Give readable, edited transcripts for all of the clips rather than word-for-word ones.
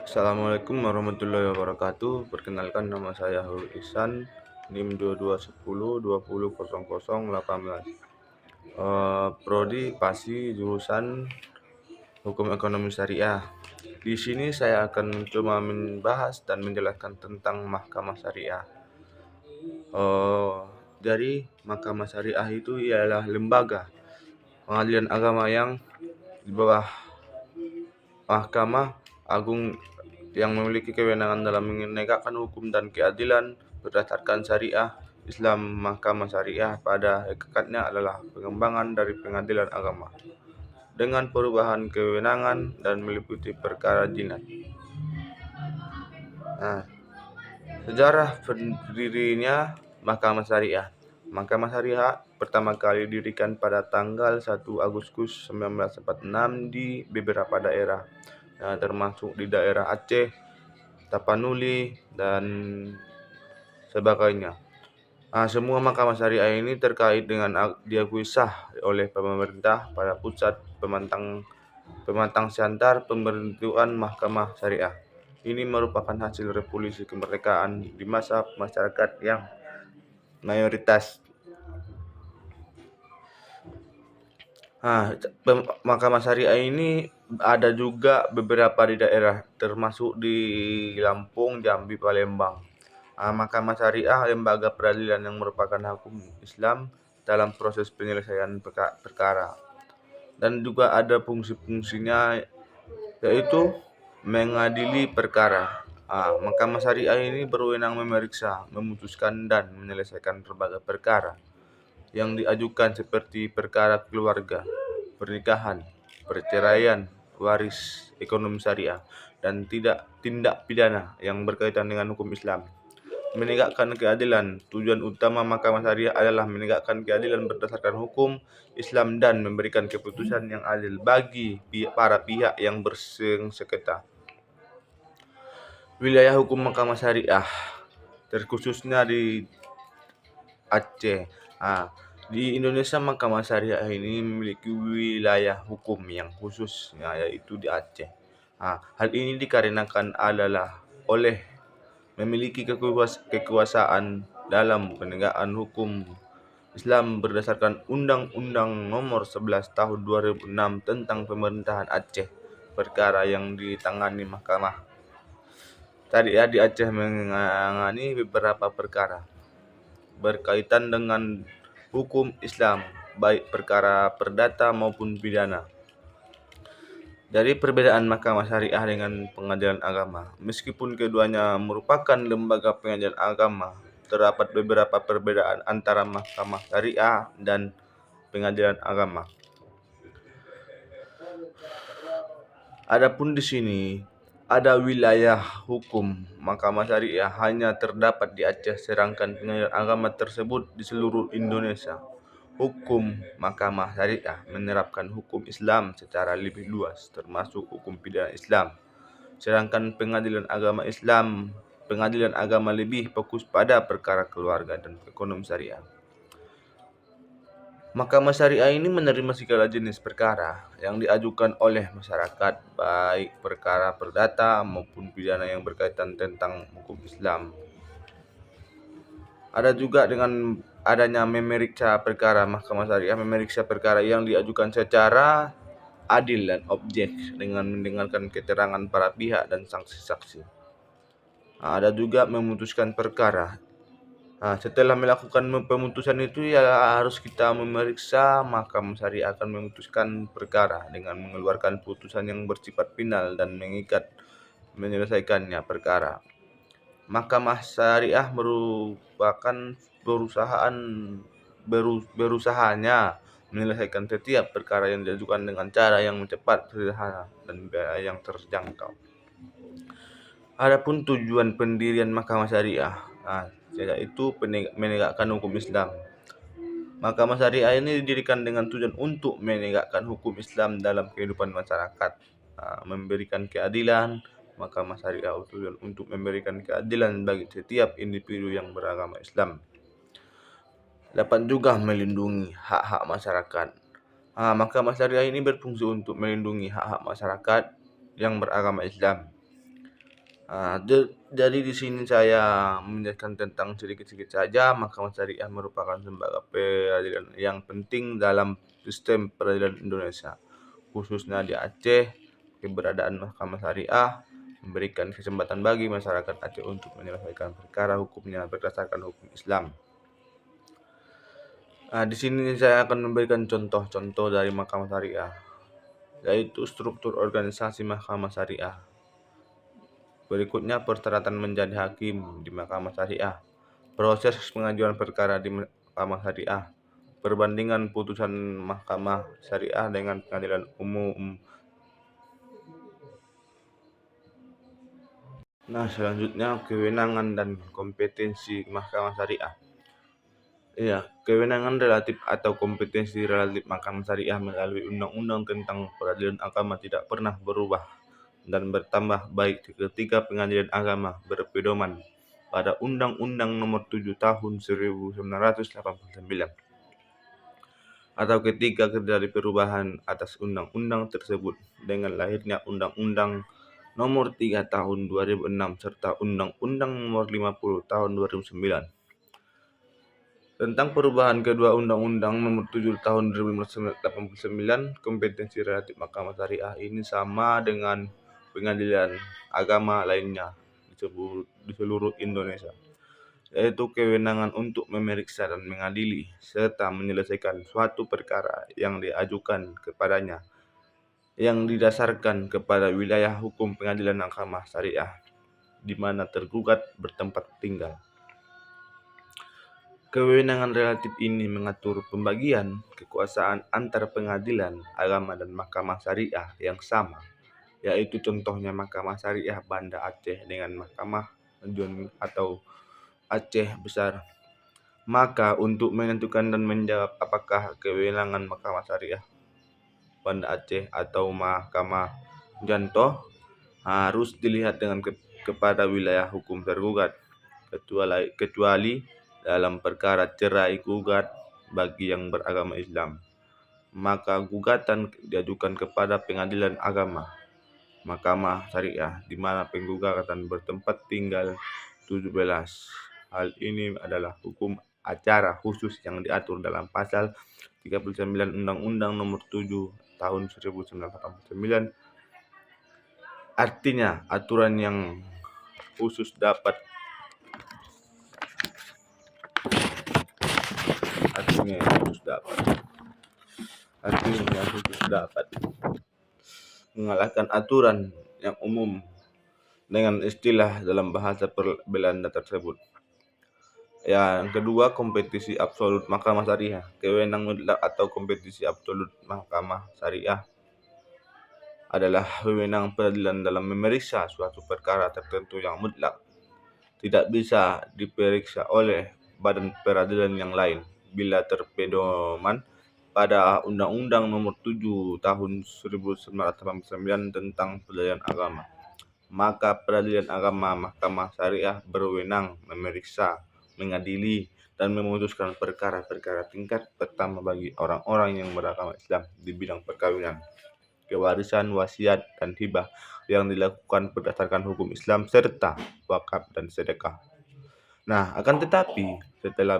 Assalamualaikum warahmatullahi wabarakatuh. Perkenalkan, nama saya Hul Ihsan, NIM 2210200018. Prodi Pasi, jurusan Hukum Ekonomi Syariah. Di sini saya akan mencoba membahas dan menjelaskan tentang Mahkamah Syariah. Jadi Mahkamah Syariah itu ialah lembaga pengadilan agama yang di bawah Mahkamah Agung yang memiliki kewenangan dalam menegakkan hukum dan keadilan berdasarkan syariah Islam. Mahkamah Syariah pada hakikatnya adalah pengembangan dari pengadilan agama dengan perubahan kewenangan dan meliputi perkara jinayat. Sejarah berdirinya Mahkamah Syariah. Mahkamah Syariah pertama kali didirikan pada tanggal 1 Agustus 1946 di beberapa daerah, termasuk di daerah Aceh, Tapanuli, dan sebagainya. Semua mahkamah syariah ini terkait dengan diakui sah oleh pemerintah pada pusat pemantang siantar pembentukan mahkamah syariah. Ini merupakan hasil revolusi kemerdekaan di masa masyarakat yang mayoritas. Mahkamah syariah ini ada juga beberapa di daerah, termasuk di Lampung, Jambi, Palembang. Mahkamah Syariah lembaga peradilan yang merupakan hukum Islam dalam proses penyelesaian perkara, dan juga ada fungsi-fungsinya, yaitu mengadili perkara. Mahkamah Syariah ini berwenang memeriksa, memutuskan, dan menyelesaikan berbagai perkara yang diajukan seperti perkara keluarga, pernikahan, perceraian, waris, ekonomi syariah, dan tindak pidana yang berkaitan dengan hukum Islam. Menegakkan keadilan. Tujuan utama Mahkamah Syariah adalah menegakkan keadilan berdasarkan hukum Islam dan memberikan keputusan yang adil bagi para pihak yang bersengketa. Wilayah hukum Mahkamah Syariah terkhususnya di Aceh. Di Indonesia, Mahkamah Syariah ini memiliki wilayah hukum yang khusus, yaitu di Aceh. Hal ini dikarenakan adalah oleh memiliki kekuasaan dalam penegakan hukum Islam berdasarkan Undang-Undang Nomor 11 Tahun 2006 tentang Pemerintahan Aceh. Perkara yang ditangani Mahkamah Syariah di Aceh menangani beberapa perkara berkaitan dengan hukum Islam, baik perkara perdata maupun pidana. Dari perbedaan Mahkamah Syariah dengan pengadilan agama, meskipun keduanya merupakan lembaga pengadilan agama, terdapat beberapa perbedaan antara Mahkamah Syariah dan pengadilan agama. Adapun di sini ada wilayah hukum Mahkamah Syariah hanya terdapat di Aceh, sedangkan pengadilan agama tersebut di seluruh Indonesia. Hukum Mahkamah Syariah menerapkan hukum Islam secara lebih luas, termasuk hukum pidana Islam. Sedangkan pengadilan agama lebih fokus pada perkara keluarga dan ekonomi syariah. Mahkamah Syariah ini menerima segala jenis perkara yang diajukan oleh masyarakat, baik perkara perdata maupun pidana yang berkaitan tentang hukum Islam. Ada juga dengan adanya memeriksa perkara, Mahkamah Syariah memeriksa perkara yang diajukan secara adil dan objek dengan mendengarkan keterangan para pihak dan saksi-saksi. Ada juga memutuskan perkara. Setelah melakukan pemutusan itu, ya harus kita memeriksa. Mahkamah Syariah akan memutuskan perkara dengan mengeluarkan putusan yang bersifat final dan mengikat menyelesaikannya perkara. Mahkamah Syariah merupakan berusahanya menyelesaikan setiap perkara yang diajukan dengan cara yang cepat, sederhana, dan biaya yang terjangkau. Adapun tujuan pendirian Mahkamah Syariah, yaitu menegakkan hukum Islam. Mahkamah Syariah ini didirikan dengan tujuan untuk menegakkan hukum Islam dalam kehidupan masyarakat, memberikan keadilan. Mahkamah Syariah tujuan untuk memberikan keadilan bagi setiap individu yang beragama Islam. Dapat juga melindungi hak-hak masyarakat. Mahkamah Syariah ini berfungsi untuk melindungi hak-hak masyarakat yang beragama Islam. Jadi di sini saya menjelaskan tentang sedikit-sedikit saja, Mahkamah Syariah merupakan lembaga peradilan yang penting dalam sistem peradilan Indonesia, khususnya di Aceh. Keberadaan Mahkamah Syariah memberikan kesempatan bagi masyarakat Aceh untuk menyelesaikan perkara hukumnya berdasarkan hukum Islam. Di sini saya akan memberikan contoh-contoh dari Mahkamah Syariah, yaitu struktur organisasi Mahkamah Syariah. Berikutnya persyaratan menjadi hakim di Mahkamah Syariah, proses pengajuan perkara di Mahkamah Syariah, perbandingan putusan Mahkamah Syariah dengan pengadilan umum. Selanjutnya kewenangan dan kompetensi Mahkamah Syariah. Kewenangan relatif atau kompetensi relatif Mahkamah Syariah melalui Undang-Undang tentang Peradilan Agama tidak pernah berubah dan bertambah baik ketika Pengadilan Agama berpedoman pada Undang-Undang Nomor 7 Tahun 1989 atau ketika terjadi perubahan atas undang-undang tersebut dengan lahirnya Undang-Undang Nomor 3 Tahun 2006 serta Undang-Undang Nomor 50 Tahun 2009. Tentang perubahan kedua Undang-Undang Nomor 7 Tahun 1989, kompetensi relatif Mahkamah Syariah ini sama dengan pengadilan agama lainnya di seluruh Indonesia, yaitu kewenangan untuk memeriksa dan mengadili serta menyelesaikan suatu perkara yang diajukan kepadanya yang didasarkan kepada wilayah hukum pengadilan agama syariah di mana tergugat bertempat tinggal. Kewenangan relatif ini mengatur pembagian kekuasaan antar pengadilan agama dan Mahkamah Syariah yang sama, yaitu contohnya Mahkamah Syariah Banda Aceh dengan Mahkamah Regional atau Aceh Besar. Maka untuk menentukan dan menjawab apakah kewenangan Mahkamah Syariah Banda Aceh atau Mahkamah Jantoh harus dilihat dengan kepada wilayah hukum tergugat, kecuali dalam perkara cerai gugat bagi yang beragama Islam, maka gugatan diajukan kepada pengadilan agama Mahkamah Syariah di mana penggugatan bertempat tinggal 17. Hal ini adalah hukum acara khusus yang diatur dalam pasal 39 Undang-Undang Nomor 7 Tahun 1989. Artinya aturan yang khusus dapat mengalahkan aturan yang umum dengan istilah dalam bahasa Belanda tersebut. Yang kedua, kompetisi absolut Mahkamah Syariah. Kewenangan mutlak atau kompetisi absolut Mahkamah Syariah adalah wewenang peradilan dalam memeriksa suatu perkara tertentu yang mutlak tidak bisa diperiksa oleh badan peradilan yang lain bila terpedoman pada Undang-Undang Nomor 7 Tahun 1989 tentang Peradilan Agama. Maka Peradilan Agama Mahkamah Syariah berwenang memeriksa, mengadili, dan memutuskan perkara-perkara tingkat pertama bagi orang-orang yang beragama Islam di bidang perkawinan, kewarisan, wasiat, dan hibah yang dilakukan berdasarkan hukum Islam serta wakaf dan sedekah. Akan tetapi setelah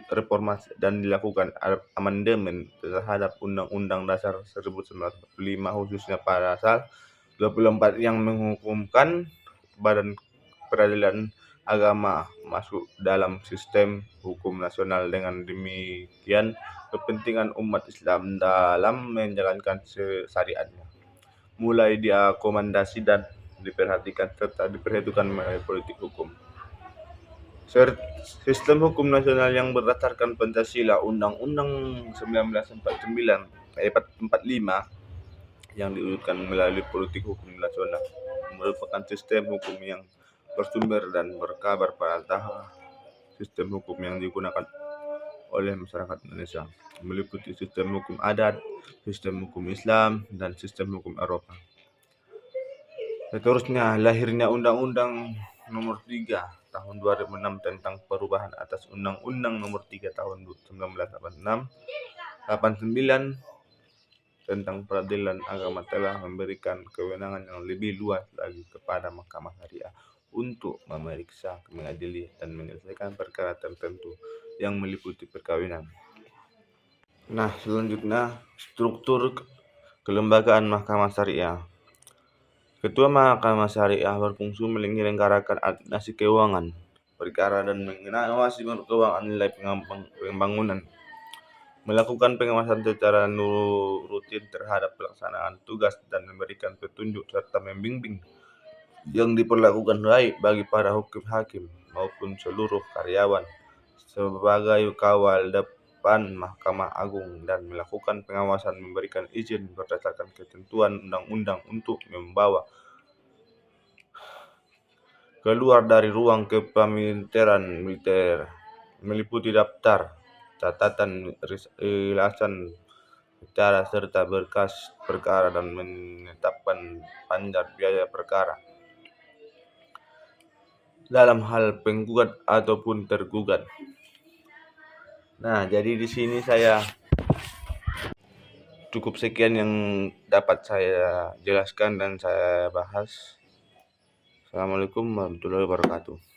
reformasi dan dilakukan amandemen terhadap Undang-Undang Dasar 1945 khususnya pasal 24 yang menghukumkan badan peradilan agama masuk dalam sistem hukum nasional. Dengan demikian kepentingan umat Islam dalam menjalankan syariatnya mulai diakomodasi dan diperhatikan serta diperhitungkan melalui politik hukum. Sistem hukum nasional yang berdasarkan Pancasila Undang-Undang 1945 yang diwujudkan melalui politik hukum nasional merupakan sistem hukum yang bersumber dan berkabar pada sistem hukum yang digunakan oleh masyarakat Indonesia, meliputi sistem hukum adat, sistem hukum Islam, dan sistem hukum Eropa. Seterusnya, lahirnya Undang-Undang Nomor 3 Tahun 2006 tentang perubahan atas Undang-Undang Nomor 3 Tahun 1989 tentang peradilan agama telah memberikan kewenangan yang lebih luas lagi kepada Mahkamah Syariah untuk memeriksa, mengadili, dan menyelesaikan perkara tertentu yang meliputi perkawinan. Nah, selanjutnya struktur kelembagaan Mahkamah Syariah. Ketua Mahkamah Syariah berfungsi menyelenggarakan administrasi keuangan, perkara dan mengawasi keuangan nilai pembangunan, melakukan pengawasan secara rutin terhadap pelaksanaan tugas dan memberikan petunjuk serta membimbing yang diperlakukan baik bagi para hakim maupun seluruh karyawan sebagai kawal depan Mahkamah Agung dan melakukan pengawasan memberikan izin berdasarkan ketentuan undang-undang untuk membawa keluar dari ruang kepemilikan militer, meliputi daftar, catatan irisan acara serta berkas perkara dan menetapkan pajak biaya perkara dalam hal penggugat ataupun tergugat. Nah, jadi di sini saya cukup sekian yang dapat saya jelaskan dan saya bahas. Assalamualaikum warahmatullahi wabarakatuh.